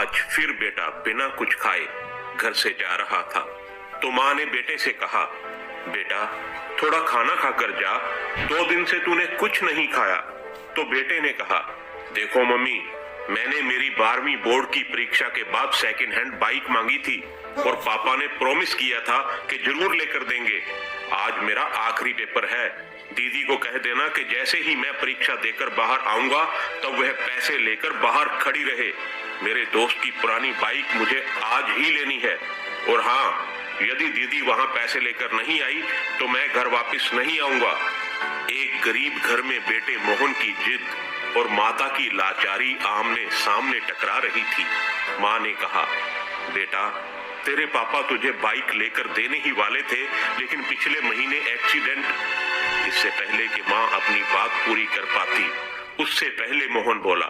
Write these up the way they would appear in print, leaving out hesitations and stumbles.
आज फिर बेटा बिना कुछ खाए घर से जा रहा था तो माँ ने बेटे से कहा, बेटा थोड़ा खाना खाकर जा, 2 दिन से तूने कुछ नहीं खाया। तो बेटे ने कहा, देखो मम्मी, मैंने मेरी 12वीं बोर्ड की परीक्षा के बाद सेकंड हैंड बाइक मांगी थी और पापा ने प्रॉमिस किया था कि जरूर लेकर देंगे। आज मेरा आखिरी पेपर है। दीदी को कह देना कि जैसे ही मैं परीक्षा देकर बाहर आऊंगा तब वह पैसे लेकर बाहर खड़ी रहे। मेरे दोस्त की पुरानी बाइक मुझे आज ही लेनी है। और हाँ, यदि दीदी वहां पैसे लेकर नहीं आई तो मैं घर वापस नहीं आऊंगा। एक गरीब घर में बेटे मोहन की जिद और माता की लाचारी आमने सामने टकरा रही थी। माँ ने कहा, बेटा तेरे पापा तुझे बाइक लेकर देने ही वाले थे, लेकिन पिछले महीने एक्सीडेंट। इससे पहले कि माँ अपनी बात पूरी कर पाती, उससे पहले मोहन बोला,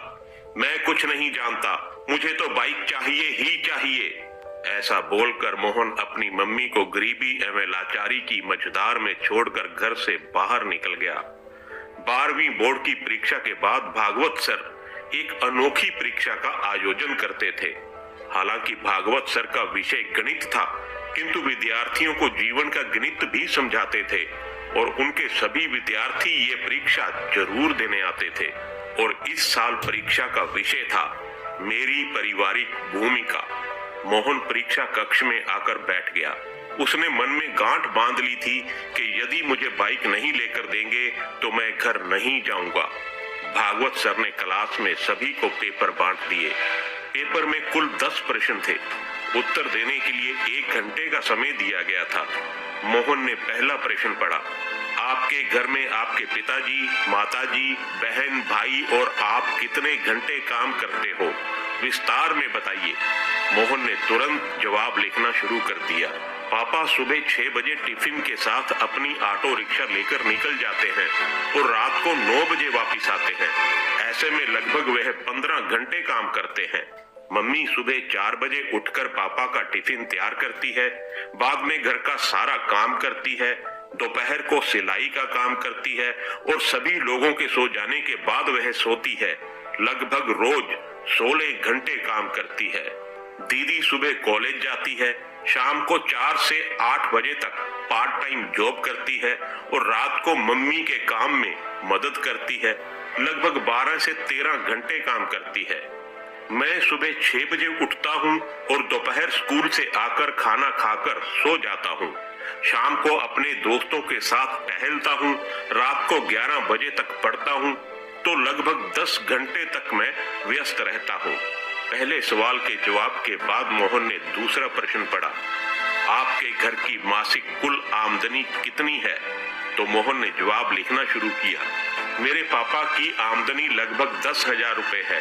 मैं कुछ नहीं जानता, मुझे तो बाइक चाहिए ही चाहिए। ऐसा बोलकर मोहन अपनी मम्मी को गरीबी एवं लाचारी की मझधार में छोड़कर घर से बाहर निकल गया। 12वीं बोर्ड की परीक्षा के बाद भागवत सर एक अनोखी परीक्षा का आयोजन करते थे। हालांकि भागवत सर का विषय गणित था, किंतु विद्यार्थियों को जीवन का गणित भी समझाते थे और उनके सभी विद्यार्थी ये परीक्षा जरूर देने आते थे। और इस साल परीक्षा का विषय था मेरी पारिवारिक भूमिका। मोहन परीक्षा कक्ष में आकर बैठ गया। उसने मन में गांठ बांध ली थी कि यदि मुझे बाइक नहीं लेकर देंगे तो मैं घर नहीं जाऊंगा। भागवत सर ने क्लास में सभी को पेपर बांट दिए। पेपर में कुल 10 प्रश्न थे। उत्तर देने के लिए 1 घंटे का समय दिया गया था। मोहन ने पहला प्रश्न पढ़ा, आपके घर में आपके पिताजी, माताजी, बहन, भाई और आप कितने घंटे काम करते हो, विस्तार में बताइए। मोहन ने तुरंत जवाब लिखना शुरू कर दिया। पापा सुबह 6 बजे टिफिन के साथ अपनी ऑटो रिक्शा लेकर निकल जाते हैं और रात को 9 बजे वापस आते हैं। ऐसे में लगभग वह 15 घंटे काम करते हैं। मम्मी सुबह 4 बजे उठकर पापा का टिफिन तैयार करती है, बाद में घर का सारा काम करती है, दोपहर को सिलाई का काम करती है और सभी लोगों के सो जाने के बाद वह सोती है। लगभग रोज 16 घंटे काम करती है। दीदी सुबह कॉलेज जाती है, शाम को 4 से 8 बजे तक पार्ट टाइम जॉब करती है और रात को मम्मी के काम में मदद करती है। लगभग 12 से 13 घंटे काम करती है। मैं सुबह 6 बजे उठता हूँ और दोपहर स्कूल से आकर खाना खाकर सो जाता हूँ। शाम को अपने दोस्तों के साथ टहलता हूँ, रात को 11 बजे तक पढ़ता हूँ, तो लगभग 10 घंटे तक मैं व्यस्त रहता हूँ। पहले सवाल के जवाब के बाद मोहन ने दूसरा प्रश्न पढ़ा, आपके घर की मासिक कुल आमदनी कितनी है? तो मोहन ने जवाब लिखना शुरू किया, मेरे पापा की आमदनी लगभग 10,000 रुपए है।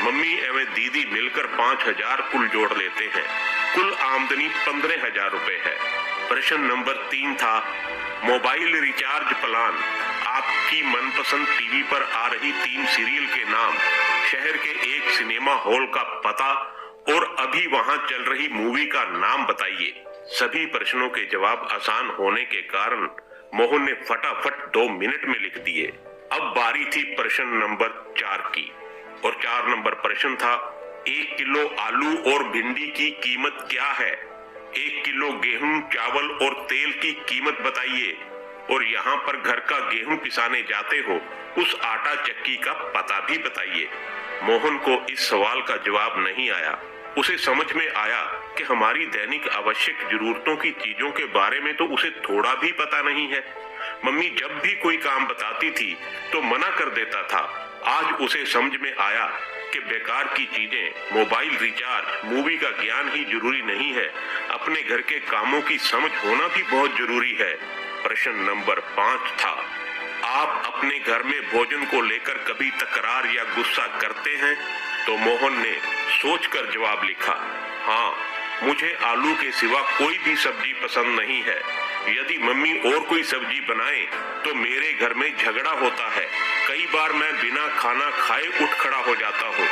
मम्मी एवं दीदी मिलकर 5,000 कुल जोड़ लेते हैं। कुल आमदनी 15,000 रुपए है। प्रश्न नंबर 3 था, मोबाइल रिचार्ज प्लान, आपकी मनपसंद टीवी पर आ रही 3 सीरियल के नाम, शहर के एक सिनेमा हॉल का पता और अभी वहां चल रही मूवी का नाम बताइए। सभी प्रश्नों के जवाब आसान होने के कारण मोहन ने फटाफट 2 मिनट में लिख दिए। अब बारी थी प्रश्न नंबर 4 की और 4 नंबर प्रश्न था, 1 किलो आलू और भिंडी की कीमत क्या है? 1 किलो गेहूं, चावल और तेल की कीमत बताइए। और यहाँ पर घर का गेहूं पिसाने जाते हो, उस आटा चक्की का पता भी बताइए। मोहन को इस सवाल का जवाब नहीं आया। उसे समझ में आया कि हमारी दैनिक आवश्यक जरूरतों की चीजों के बारे में तो उसे थोड़ा भी पता नहीं है। मम्मी जब भी कोई काम बताती थी तो मना कर देता था। आज उसे समझ में आया कि बेकार की चीजें, मोबाइल रिचार्ज, मूवी का ज्ञान ही जरूरी नहीं है, अपने घर के कामों की समझ होना भी बहुत जरूरी है। प्रश्न नंबर 5 था, आप अपने घर में भोजन को लेकर कभी तकरार या गुस्सा करते हैं? तो मोहन ने सोचकर जवाब लिखा, हाँ, मुझे आलू के सिवा कोई भी सब्जी पसंद नहीं है। यदि मम्मी और कोई सब्जी बनाए तो मेरे घर में झगड़ा होता है। कई बार मैं बिना खाना खाए उठ खड़ा हो जाता हूँ।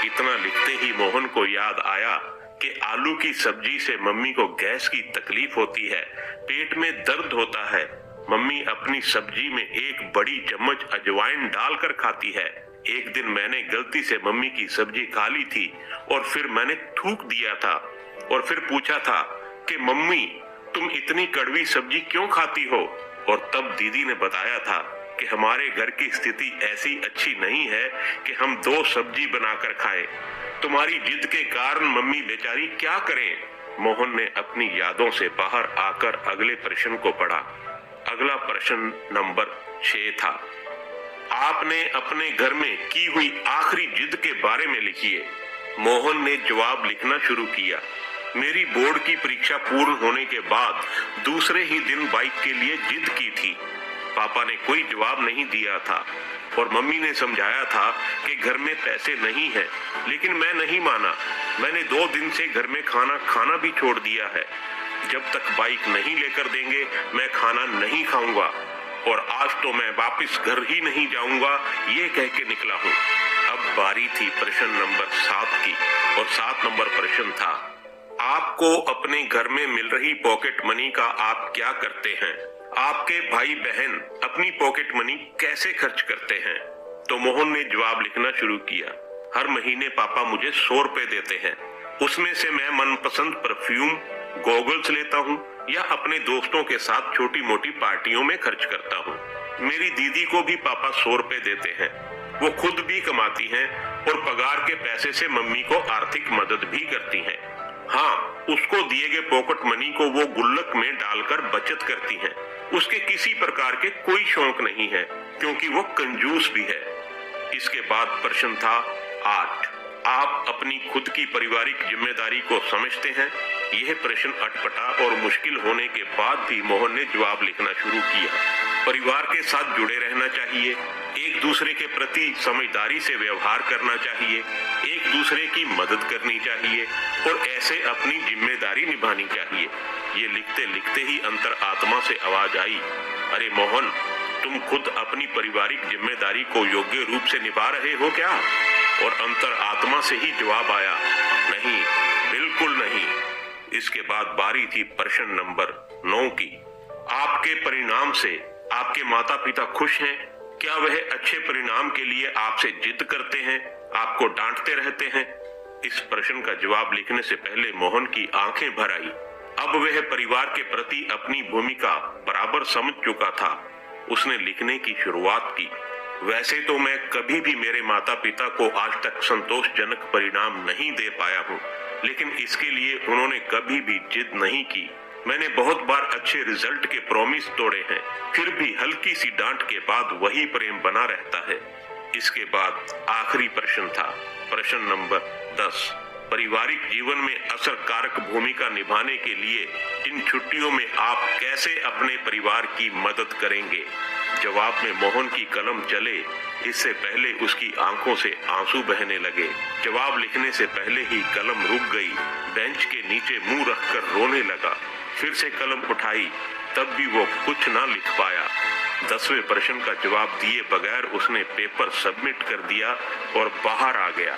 इतना लिखते ही मोहन को याद आया कि आलू की सब्जी से मम्मी को गैस की तकलीफ होती है, पेट में दर्द होता है। मम्मी अपनी सब्जी में 1 बड़ी चम्मच अजवाइन डालकर खाती है। एक दिन मैंने गलती से मम्मी की सब्जी खा ली थी और फिर मैंने थूक दिया था और फिर पूछा था कि मम्मी तुम इतनी कड़वी सब्जी क्यों खाती हो, और तब दीदी ने बताया था कि हमारे घर की स्थिति ऐसी अच्छी नहीं है कि हम 2 सब्जी बनाकर खाएं। तुम्हारी जिद के कारण मम्मी बेचारी क्या करें। मोहन ने अपनी यादों से बाहर आकर अगले प्रश्न को पढ़ा। अगला प्रश्न नंबर 6 था। आपने अपने घर में की हुई आखिरी जिद के बारे में लिखिए। मोहन ने जवाब लिखना शुरू किया। मेरी बोर्ड की परीक्षा पूर्ण होने के बाद दूसरे ही दिन बाइक के लिए जिद की थी। पापा ने कोई जवाब नहीं दिया था और मम्मी ने समझाया था कि घर में पैसे नहीं हैं, लेकिन मैं नहीं माना। मैंने 2 दिन से घर में खाना खाना भी छोड़ दिया है। जब तक बाइक नहीं लेकर देंगे मैं खाना नहीं खाऊंगा और आज तो मैं वापस घर ही नहीं जाऊंगा, ये कह के निकला हूँ। अब बारी थी प्रश्न नंबर 7 की और 7 नंबर प्रश्न था, आपको अपने घर में मिल रही पॉकेट मनी का आप क्या करते हैं? आपके भाई बहन अपनी पॉकेट मनी कैसे खर्च करते हैं? तो मोहन ने जवाब लिखना शुरू किया। हर महीने पापा मुझे 100 रुपए देते हैं, उसमें से मैं मनपसंद परफ्यूम, गॉगल्स लेता हूँ या अपने दोस्तों के साथ छोटी मोटी पार्टियों में खर्च करता हूँ। मेरी दीदी को भी पापा 100 रुपए देते हैं, वो खुद भी कमाती हैं और पगार के पैसे से मम्मी को आर्थिक मदद भी करती हैं। हाँ, उसको दिए गए पॉकेट मनी को वो गुल्लक में डालकर बचत करती हैं। उसके किसी प्रकार के कोई शौक नहीं है क्योंकि वो कंजूस भी है। इसके बाद प्रश्न था 8। आप अपनी खुद की पारिवारिक जिम्मेदारी को समझते हैं? यह प्रश्न अटपटा और मुश्किल होने के बाद भी मोहन ने जवाब लिखना शुरू किया। परिवार के साथ जुड़े रहना चाहिए, एक दूसरे के प्रति समझदारी से व्यवहार करना चाहिए, एक दूसरे की मदद करनी चाहिए और ऐसे अपनी जिम्मेदारी निभानी चाहिए। ये लिखते लिखते ही अंतर आत्मा से आवाज आई, अरे मोहन, तुम खुद अपनी पारिवारिक जिम्मेदारी को योग्य रूप से निभा रहे हो क्या? और अंतर आत्मा से ही जवाब आया, नहीं, बिल्कुल नहीं। इसके बाद बारी थी प्रश्न नंबर 9 की। आपके परिणाम से आपके माता पिता खुश हैं? क्या वह अच्छे परिणाम के लिए आपसे जिद करते हैं, आपको डांटते रहते हैं? इस प्रश्न का जवाब लिखने से पहले मोहन की आंखें भर आई। अब वह परिवार के प्रति अपनी भूमिका बराबर समझ चुका था। उसने लिखने की शुरुआत की। वैसे तो मैं कभी भी मेरे माता पिता को आज तक संतोषजनक परिणाम नहीं दे पाया हूँ, लेकिन इसके लिए उन्होंने कभी भी जिद नहीं की। मैंने बहुत बार अच्छे रिजल्ट के प्रॉमिस तोड़े हैं, फिर भी हल्की सी डांट के बाद वही प्रेम बना रहता है। इसके बाद आखिरी प्रश्न था, प्रश्न नंबर 10। पारिवारिक जीवन में असरकारक भूमिका निभाने के लिए इन छुट्टियों में आप कैसे अपने परिवार की मदद करेंगे? जवाब में मोहन की कलम चले इससे पहले उसकी आंखों से आंसू बहने लगे। जवाब लिखने से पहले ही कलम रुक गई। बेंच के नीचे मुंह रखकर रोने लगा। फिर से कलम उठाई, तब भी वो कुछ ना लिख पाया। 10वें प्रश्न का जवाब दिए बगैर उसने पेपर सबमिट कर दिया और बाहर आ गया।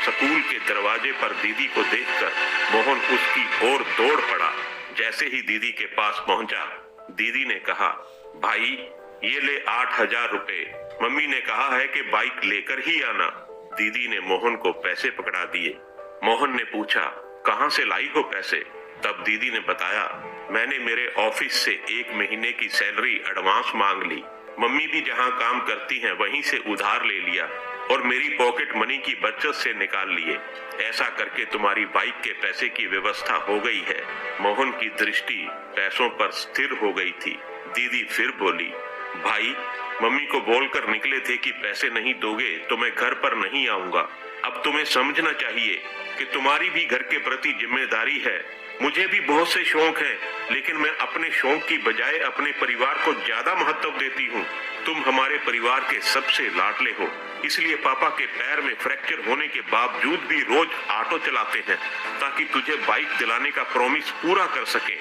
स्कूल के दरवाजे पर दीदी को देखकर मोहन उसकी ओर दौड़ पड़ा। जैसे ही दीदी के पास पहुंचा, दीदी ने कहा, भाई ये ले 8000 रुपए, मम्मी ने कहा है कि बाइक लेकर ही आना। दीदी ने मोहन को पैसे पकड़ा दिए। मोहन ने पूछा, कहां से लाई हो पैसे? तब दीदी ने बताया, मैंने मेरे ऑफिस से 1 महीने की सैलरी एडवांस मांग ली। मम्मी भी जहां काम करती हैं वहीं से उधार ले लिया और मेरी पॉकेट मनी की बचत से निकाल लिए। ऐसा करके तुम्हारी बाइक के पैसे की व्यवस्था हो गई है। मोहन की दृष्टि पैसों पर स्थिर हो गई थी। दीदी फिर बोली, भाई मम्मी को बोलकर निकले थे कि पैसे नहीं दोगे तो मैं घर पर नहीं आऊंगा। अब तुम्हें समझना चाहिए कि तुम्हारी भी घर के प्रति जिम्मेदारी है। मुझे भी बहुत से शौक हैं, लेकिन मैं अपने शौक की बजाय अपने परिवार को ज्यादा महत्व देती हूँ। तुम हमारे परिवार के सबसे लाडले हो, इसलिए पापा के पैर में फ्रैक्चर होने के बावजूद भी रोज ऑटो चलाते हैं ताकि तुझे बाइक दिलाने का प्रॉमिस पूरा कर सके।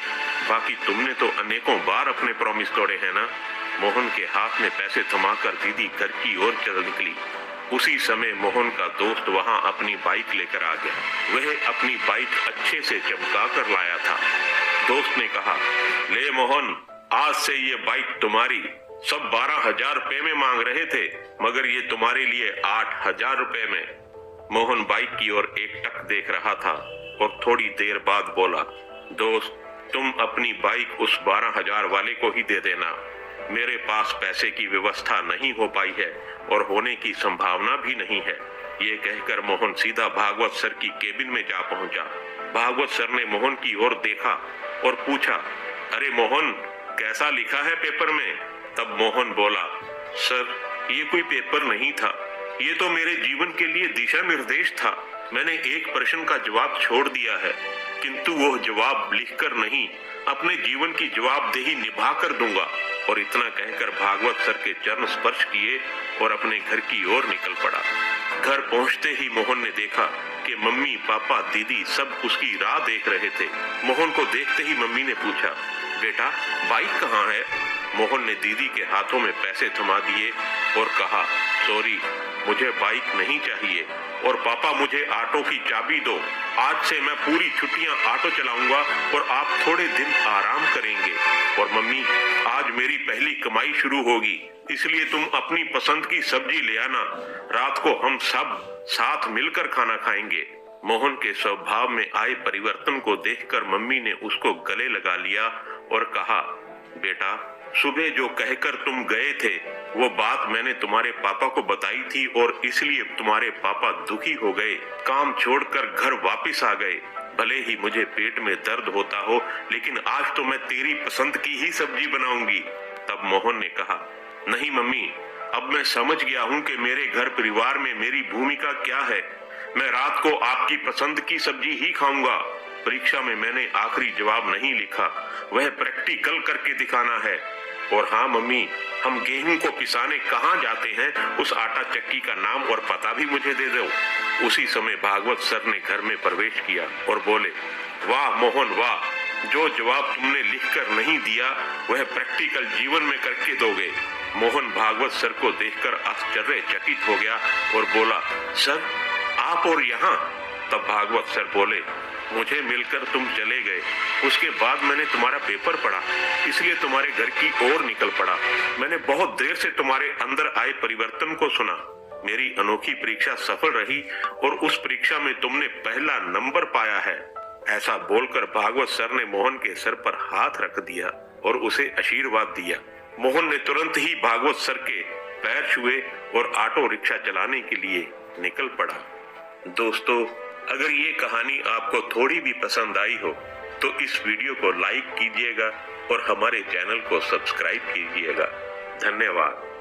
बाकी तुमने तो अनेकों बार अपने प्रॉमिस तोड़े हैं ना। मोहन के हाथ में पैसे थमाकर दीदी घर की ओर चल निकली। उसी समय मोहन का दोस्त वहां अपनी बाइक लेकर आ गया। वह अपनी बाइक अच्छे से चमका कर लाया था। दोस्त ने कहा, ले मोहन, आज से ये बाइक तुम्हारी। सब 12,000 रुपए में मांग रहे थे, मगर ये तुम्हारे लिए 8,000 रुपए में। मोहन बाइक की ओर एकटक देख रहा था और थोड़ी देर बाद बोला, दोस्त, तुम अपनी बाइक उस 12,000 वाले को ही दे देना। मेरे पास पैसे की व्यवस्था नहीं हो पाई है और होने की संभावना भी नहीं है। ये कहकर मोहन सीधा भागवत सर की केबिन में जा पहुंचा। भागवत सर ने मोहन की ओर देखा और पूछा, अरे मोहन, कैसा लिखा है पेपर में? तब मोहन बोला, सर, ये कोई पेपर नहीं था, ये तो मेरे जीवन के लिए दिशा निर्देश था। मैंने एक प्रश्न का जवाब छोड़ दिया है, किंतु वो जवाब लिखकर नहीं, अपने जीवन की जवाबदेही निभा कर दूंगा। और इतना कहकर भागवत सर के चरण स्पर्श किए और अपने घर की ओर निकल पड़ा। घर पहुंचते ही मोहन ने देखा कि मम्मी, पापा, दीदी सब उसकी राह देख रहे थे। मोहन को देखते ही मम्मी ने पूछा, बेटा, बाइक कहाँ है? मोहन ने दीदी के हाथों में पैसे थमा दिए और कहा, सॉरी, मुझे बाइक नहीं चाहिए। और पापा, मुझे ऑटो की चाबी दो। आज से मैं पूरी छुट्टियां ऑटो चलाऊंगा और आप थोड़े दिन आराम करेंगे। और मम्मी, आज मेरी पहली कमाई शुरू होगी, इसलिए तुम अपनी पसंद की सब्जी ले आना। रात को हम सब साथ मिलकर खाना खाएंगे। मोहन के स्वभाव में आए परिवर्तन को देखकर मम्मी ने उसको गले लगा लिया और कहा, बेटा, सुबह जो कहकर तुम गए थे वो बात मैंने तुम्हारे पापा को बताई थी और इसलिए तुम्हारे पापा दुखी हो गए, काम छोड़कर घर वापस आ गए। भले ही मुझे पेट में दर्द होता हो, लेकिन आज तो मैं तेरी पसंद की ही सब्जी बनाऊंगी। तब मोहन ने कहा, नहीं मम्मी, अब मैं समझ गया हूँ कि मेरे घर परिवार में मेरी भूमिका क्या है। मैं रात को आपकी पसंद की सब्जी ही खाऊंगा। परीक्षा में मैंने आखिरी जवाब नहीं लिखा, वह प्रैक्टिकल करके दिखाना है। और हाँ मम्मी, हम गेहूं को पिसाने कहाँ जाते हैं, उस आटा चक्की का नाम और पता भी मुझे दे दो। उसी समय भागवत सर ने घर में प्रवेश किया और बोले, वाह मोहन वाह, जो जवाब तुमने लिखकर नहीं दिया वह प्रैक्टिकल जीवन में करके दोगे। मोहन भागवत सर को देखकर आश्चर्यचकित हो गया और बोला, सर, आप और यहाँ? तब भागवत सर बोले, मुझे मिलकर तुम चले गए, उसके बाद मैंने तुम्हारा पेपर पढ़ा, इसलिए तुम्हारे घर की ओर निकल पड़ा। मैंने बहुत देर से तुम्हारे अंदर आए परिवर्तन को सुना। मेरी अनोखी परीक्षा सफल रही और उस परीक्षा में तुमने पहला नंबर पाया है। ऐसा बोलकर भागवत सर ने मोहन के सर पर हाथ रख दिया और उसे आशीर्वाद दिया। मोहन ने तुरंत ही भागवत सर के पैर छुए और ऑटो रिक्शा चलाने के लिए निकल पड़ा। दोस्तों, अगर ये कहानी आपको थोड़ी भी पसंद आई हो तो इस वीडियो को लाइक कीजिएगा और हमारे चैनल को सब्सक्राइब कीजिएगा। धन्यवाद।